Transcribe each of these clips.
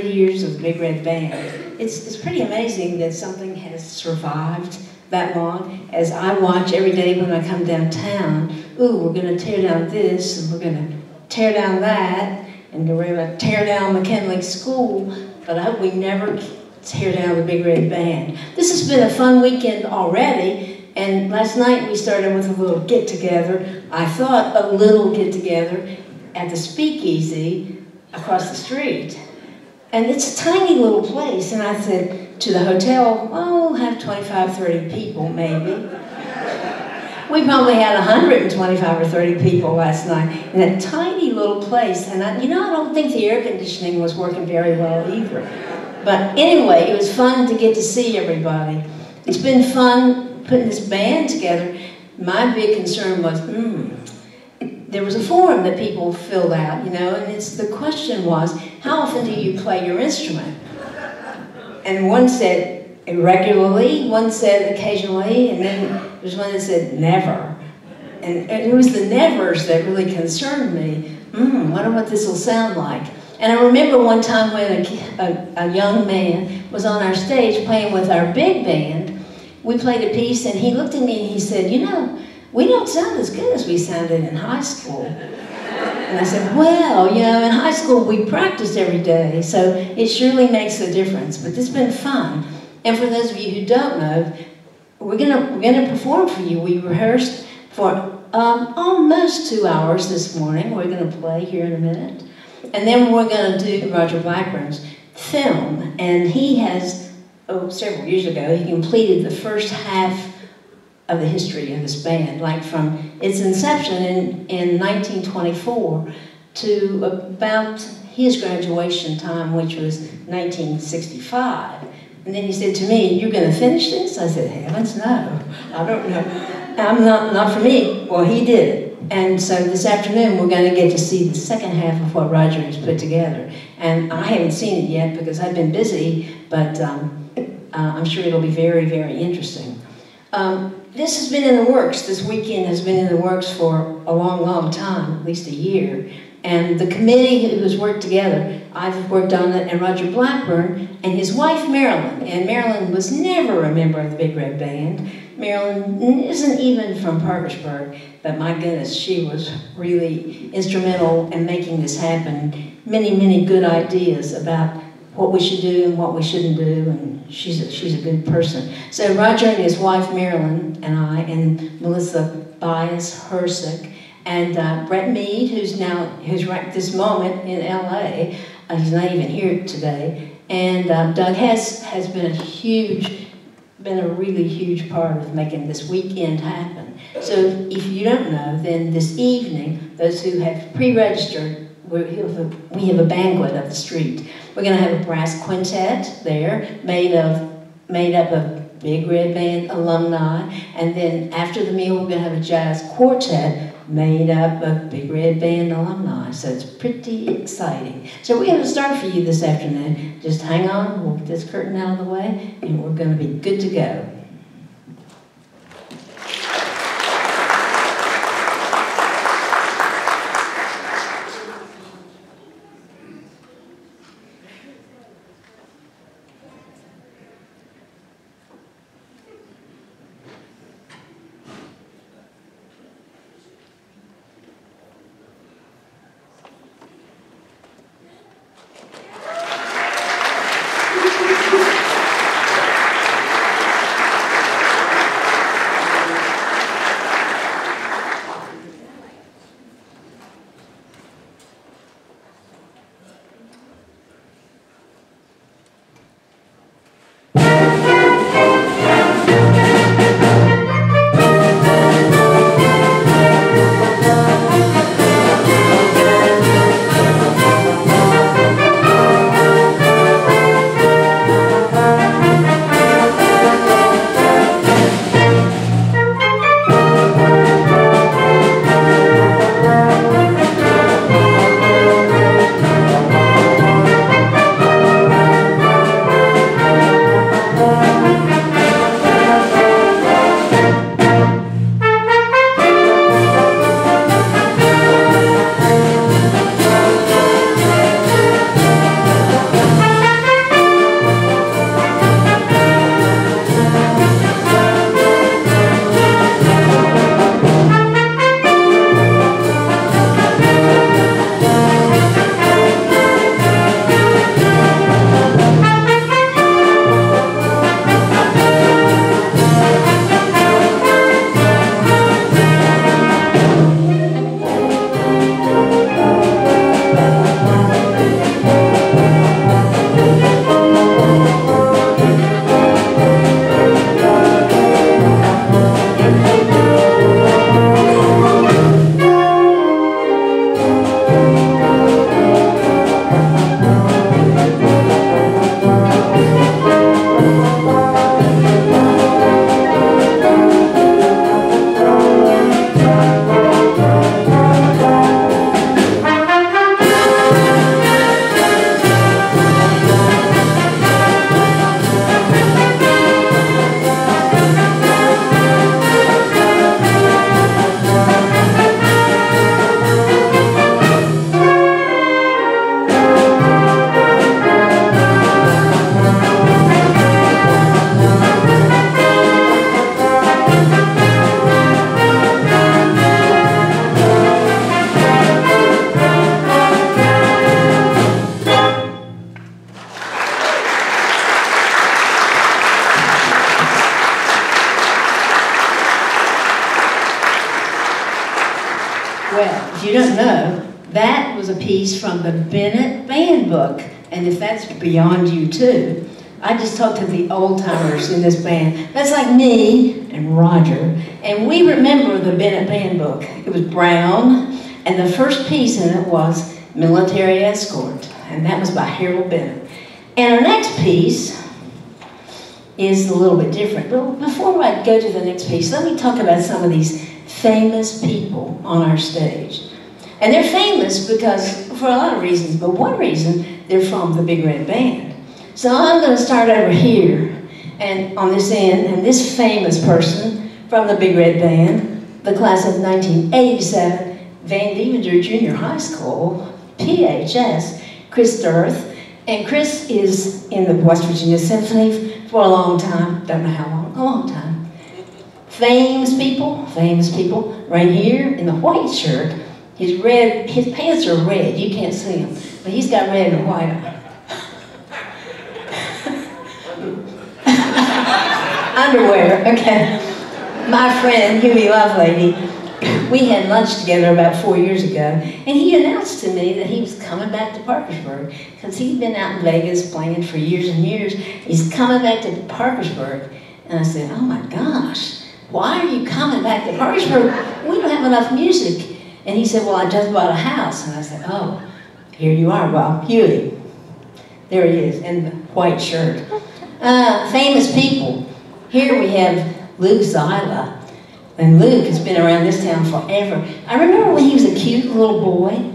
30 years of the Big Red Band. It's pretty amazing that something has survived that long. As I watch every day when I come downtown, ooh, we're going to tear down this, and we're going to tear down that, and we're going to tear down McKinley School, but I hope we never tear down the Big Red Band. This has been a fun weekend already, and last night we started with a little get-together. I thought a little get-together at the Speakeasy across the street. And it's a tiny little place, and I said to the hotel, oh, we'll have 25, 30 people, maybe. We probably had 125 or 30 people last night in a tiny little place, and I don't think the air conditioning was working very well either. But anyway, it was fun to get to see everybody. It's been fun putting this band together. My big concern was, there was a form that people filled out, and the question was, how often do you play your instrument? And one said irregularly, one said occasionally, and then there's one that said never. And it was the nevers that really concerned me. Wonder what this will sound like. And I remember one time when a young man was on our stage playing with our big band. We played a piece, and he looked at me and he said, we don't sound as good as we sounded in high school. And I said, well, in high school we practiced every day, so it surely makes a difference. But it's been fun. And for those of you who don't know, we're gonna perform for you. We rehearsed for almost 2 hours this morning. We're gonna play here in a minute. And then we're gonna do Roger Blackburn's film. And he has, several years ago, he completed the first half of the history of this band, like from its inception in 1924 to about his graduation time, which was 1965. And then he said to me, you're going to finish this? I said, heavens no, I don't know. Not for me. Well, he did. And so this afternoon we're going to get to see the second half of what Roger has put together. And I haven't seen it yet because I've been busy, but I'm sure it'll be very, very interesting. This has been in the works. This weekend has been in the works for a long, long time, at least a year. And the committee who's worked together, I've worked on it, and Roger Blackburn and his wife Marilyn. And Marilyn was never a member of the Big Red Band. Marilyn isn't even from Parkersburg, but my goodness, she was really instrumental in making this happen. Many, many good ideas about what we should do and what we shouldn't do, and she's a good person. So Roger and his wife Marilyn and I, and Melissa Bias-Hersick, and Brett Mead, who's right this moment in LA, he's not even here today, and Doug has been a really huge part of making this weekend happen. So if you don't know, then this evening, those who have pre-registered, we have a banquet up the street. We're going to have a brass quintet there, made up of Big Red Band alumni, and then after the meal, we're going to have a jazz quartet made up of Big Red Band alumni. So it's pretty exciting. So we're going to start for you this afternoon. Just hang on, we'll get this curtain out of the way, and we're going to be good to go. you don't know, that was a piece from the Bennett Band book. And if that's beyond you too, I just talked to the old timers in this band. That's like me and Roger. And we remember the Bennett Band book. It was brown, and the first piece in it was Military Escort. And that was by Harold Bennett. And our next piece is a little bit different. But before I go to the next piece, let me talk about some of these famous people on our stage. And they're famous because, for a lot of reasons, but one reason, they're from the Big Red Band. So I'm going to start over here, and on this end, and this famous person from the Big Red Band, the class of 1987, Van Deventer Junior High School, PHS, Chris Dirth. And Chris is in the West Virginia Symphony for a long time, don't know how long, a long time. Famous people, right here in the white shirt. His pants are red, you can't see them, but he's got red and white on. Underwear, okay. My friend, Huey Lovelady, we had lunch together about 4 years ago, and he announced to me that he was coming back to Parkersburg, because he'd been out in Vegas playing for years and years. He's coming back to Parkersburg. And I said, oh my gosh, why are you coming back to Parkersburg? We don't have enough music. And he said, well, I just bought a house. And I said, oh, here you are, Bob Huey. There he is, in the white shirt. Famous people. Here we have Luke Zyla. And Luke has been around this town forever. I remember when he was a cute little boy,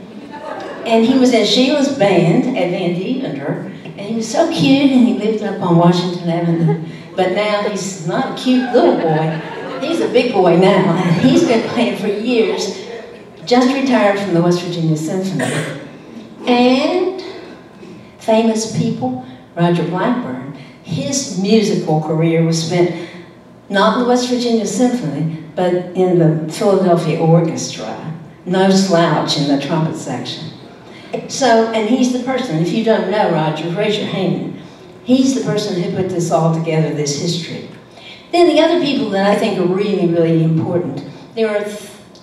and he was in Sheila's band at Van Deventer, and he was so cute, and he lived up on Washington Avenue. But now he's not a cute little boy. He's a big boy now, and he's been playing for years. Just retired from the West Virginia Symphony. And famous people, Roger Blackburn. His musical career was spent not in the West Virginia Symphony, but in the Philadelphia Orchestra. No slouch in the trumpet section. So, and he's the person, if you don't know Roger, raise your hand. He's the person who put this all together, this history. Then the other people that I think are really, really important. There are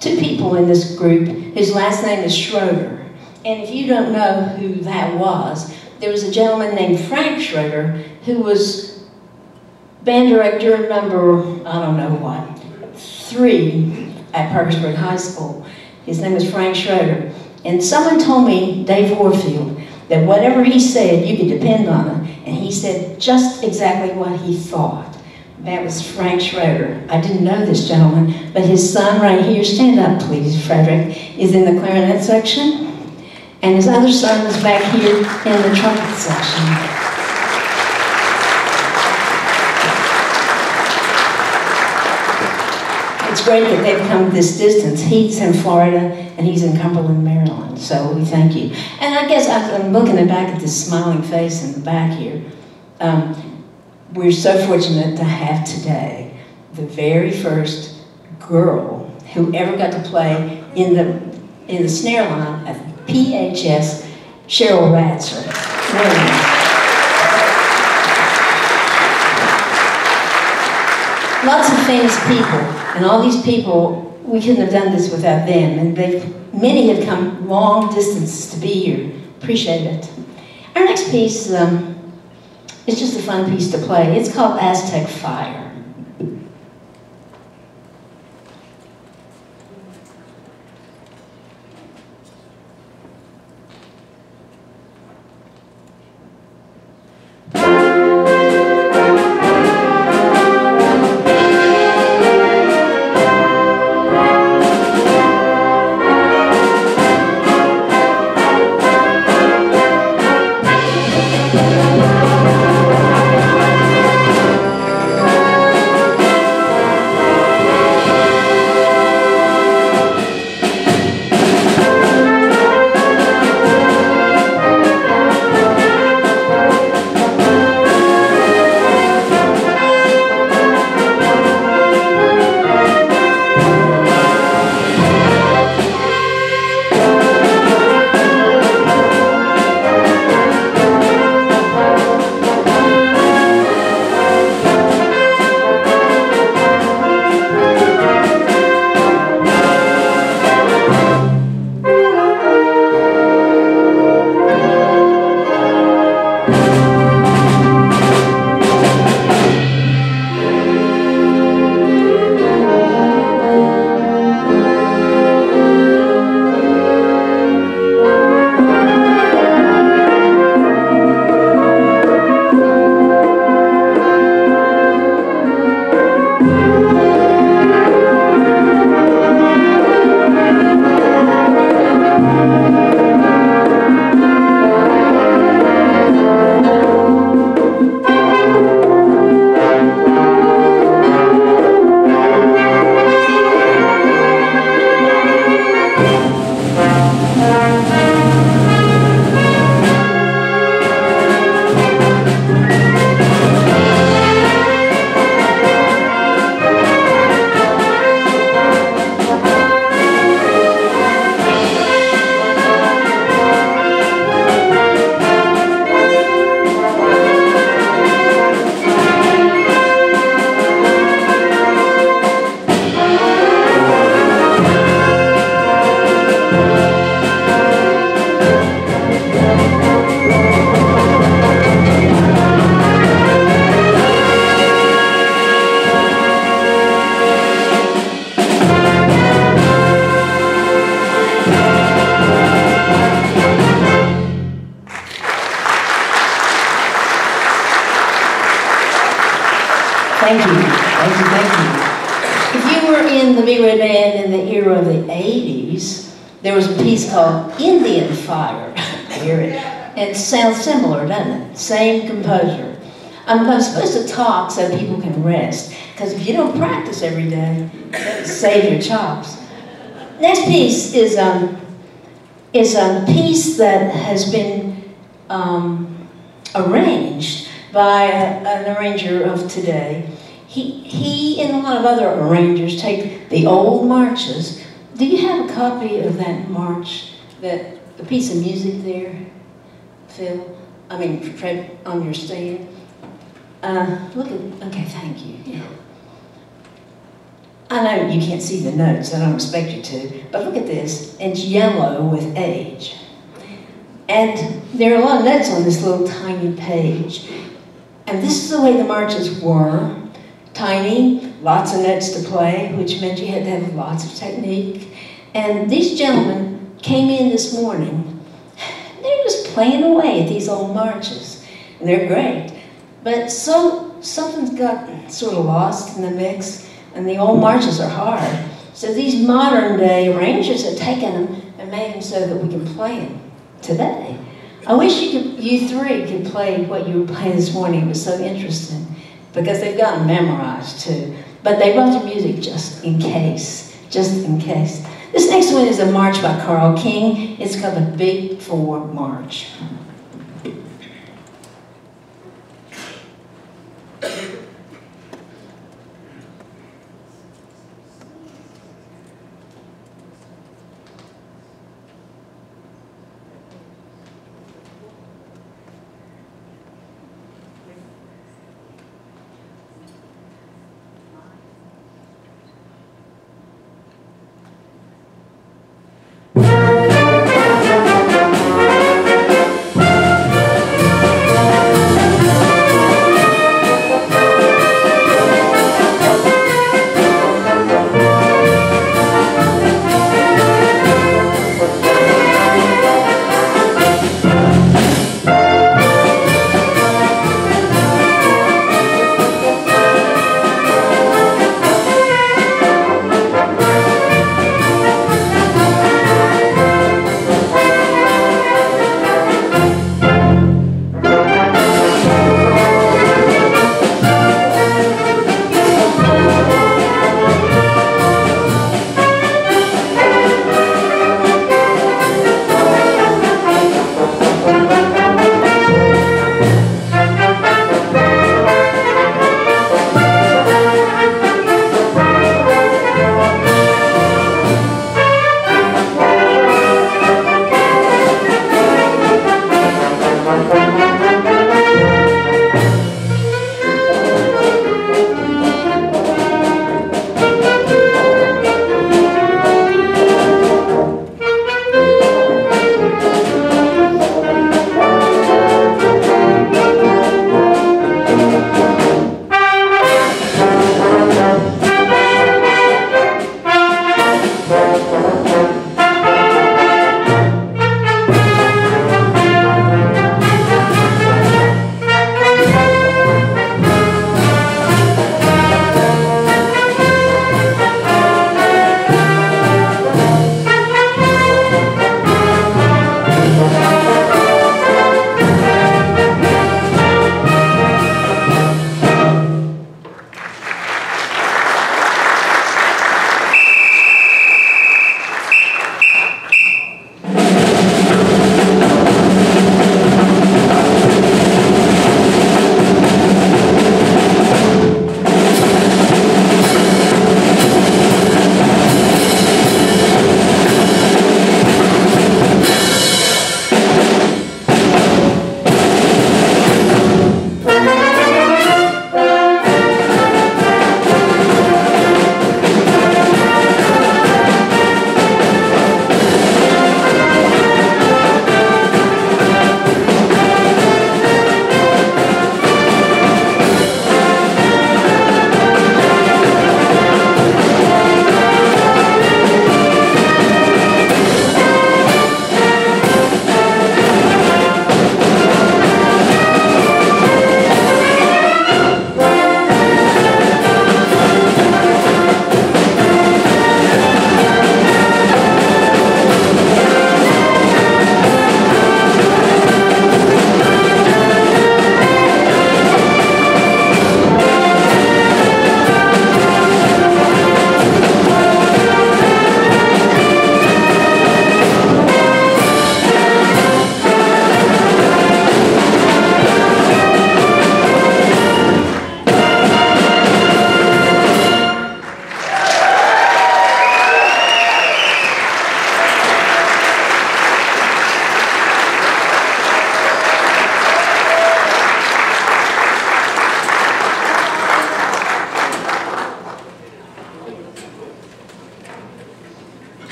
two people in this group whose last name is Schroeder. And if you don't know who that was, there was a gentleman named Frank Schroeder who was band director number, I don't know what, 3 at Parkersburg High School. His name was Frank Schroeder. And someone told me, Dave Warfield, that whatever he said, you could depend on it. And he said just exactly what he thought. That was Frank Schroeder. I didn't know this gentleman, but his son right here, stand up please, Frederick, is in the clarinet section. And his other son is back here in the trumpet section. It's great that they've come this distance. He's in Florida and he's in Cumberland, Maryland. So we thank you. And I guess I'm looking back at this smiling face in the back here. We're so fortunate to have today the very first girl who ever got to play in the snare line at PHS, Cheryl Ratzer. Lots of famous people, and all these people, we couldn't have done this without them, and many have come long distances to be here. Appreciate it. Our next piece is just a fun piece to play. It's called Aztec Fire. Thank you, thank you, thank you. If you were in the Big Red Band in the era of the 80s, there was a piece called Indian Fire. Hear it? It sounds similar, doesn't it? Same composer. I'm supposed to talk so people can rest, because if you don't practice every day, save your chops. Next piece is a piece that has been arranged by an arranger of today. He and a lot of other arrangers take the old marches. Do you have a copy of that march, the piece of music there, Phil? I mean, Fred, on your stand? Look at, okay, thank you. Yeah. I know you can't see the notes, I don't expect you to, but look at this. It's yellow with age. And there are a lot of notes on this little tiny page. And this is the way the marches were. Tiny, lots of notes to play, which meant you had to have lots of technique. And these gentlemen came in this morning. They're just playing away at these old marches. And they're great. But something's got sort of lost in the mix, and the old marches are hard. So these modern day arrangers have taken them and made them so that we can play them today. I wish you three could play what you were playing this morning. It was so interesting, because they've gotten memorized too. But they wrote the music just in case, just in case. This next one is a march by Carl King. It's called the Big Four March.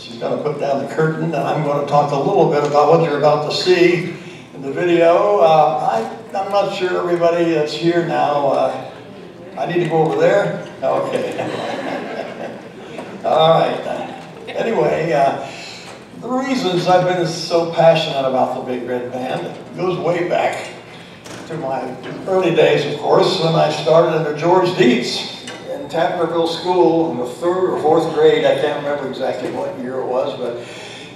she's going to put down the curtain, and I'm going to talk a little bit about what you're about to see in the video. I'm not sure everybody that's here now. I need to go over there? Okay. All right. Anyway, the reasons I've been so passionate about the Big Red Band goes way back to my early days, of course, when I started under George Dietz in Tapnerville School in the 3rd or 4th grade. I can't remember exactly what year it was, but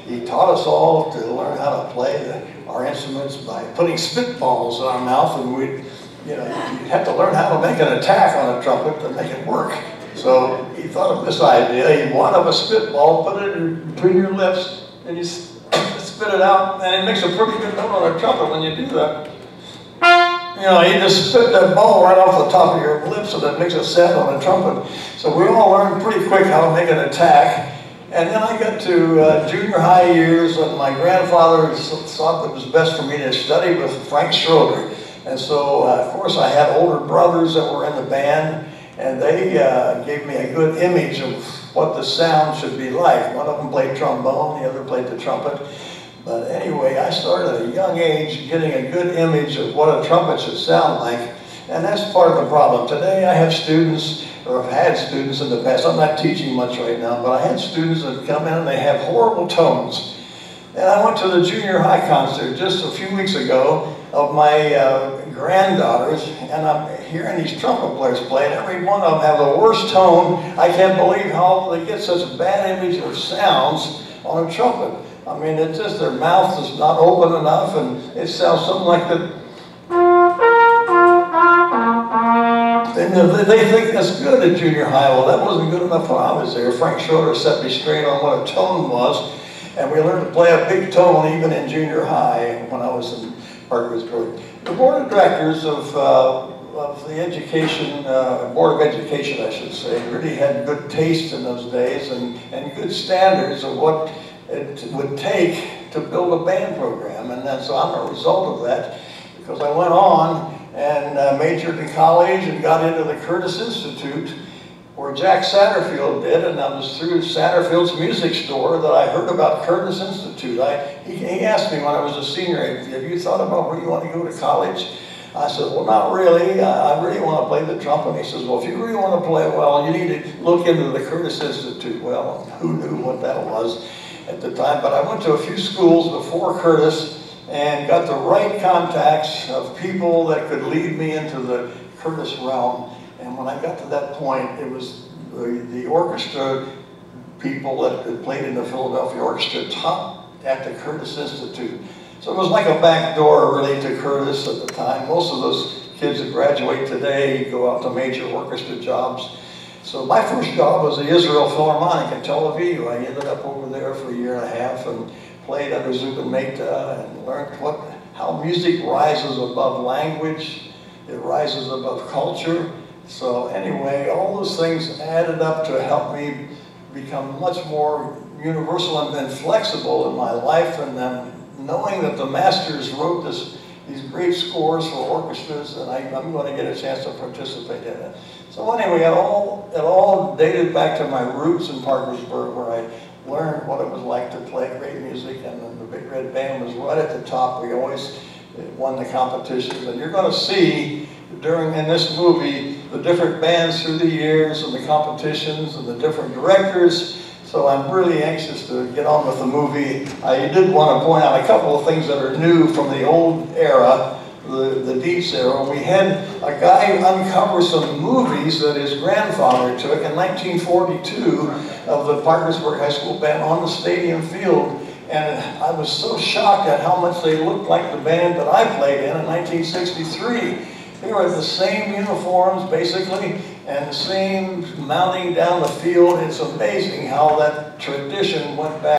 he taught us all to learn how to play our instruments by putting spitballs in our mouth, and you'd have to learn how to make an attack on a trumpet to make it work. So he thought of this idea. He wad up a spitball, put it between your lips, and you spit it out, and it makes a pretty good note on a trumpet when you do that. You just spit that ball right off the top of your lips, and it makes a sound on a trumpet. So we all learned pretty quick how to make an attack. And then I got to junior high years, and my grandfather thought it was best for me to study with Frank Schroeder. And so, of course, I had older brothers that were in the band, and they gave me a good image of what the sound should be like. One of them played trombone, the other played the trumpet. But anyway, I started at a young age getting a good image of what a trumpet should sound like. And that's part of the problem. Today I have students, or have had students in the past, I'm not teaching much right now, but I had students that come in and they have horrible tones. And I went to the junior high concert just a few weeks ago of my granddaughters, and I'm hearing these trumpet players play, and every one of them have the worst tone. I can't believe how they get such a bad image of sounds on a trumpet. I mean, it's just their mouth is not open enough, and it sounds something like the... And they think that's good at junior high. Well, that wasn't good enough when I was there. Frank Schroeder set me straight on what a tone was, and we learned to play a big tone even in junior high when I was in Parkersburg. The board of directors of the education, Board of Education, I should say, really had good taste in those days and good standards of what it would take to build a band program. And then, so I'm a result of that, because I went on and majored in college and got into the Curtis Institute, where Jack Satterfield did, and I was through Satterfield's music store that I heard about Curtis Institute. He asked me when I was a senior, have you thought about where you want to go to college? I said, well, not really. I really want to play the trumpet. He says, well, if you really want to play well, you need to look into the Curtis Institute. Well, who knew what that was at the time? But I went to a few schools before Curtis and got the right contacts of people that could lead me into the Curtis realm. And when I got to that point, it was the orchestra people that played in the Philadelphia Orchestra taught at the Curtis Institute. So it was like a back door really to Curtis at the time. Most of those kids that graduate today go out to major orchestra jobs. So my first job was the Israel Philharmonic in Tel Aviv. I ended up over there for a year and a half and played under Zubin Mehta and learned how music rises above language, it rises above culture. So anyway, all those things added up to help me become much more universal and flexible in my life, and then knowing that the masters wrote these great scores for orchestras, and I'm going to get a chance to participate in it. So anyway, it all dated back to my roots in Parkersburg, where I learned what it was like to play great music, and the Big Red Band was right at the top. We always won the competitions, and you're going to see in this movie the different bands through the years and the competitions and the different directors. So I'm really anxious to get on with the movie. I did want to point out a couple of things that are new from the old era, the Dietz era. We had a guy uncover some movies that his grandfather took in 1942 of the Parkersburg High School Band on the stadium field. And I was so shocked at how much they looked like the band that I played in 1963. They were the same uniforms, basically, and the same mounting down the field. It's amazing how that tradition went back.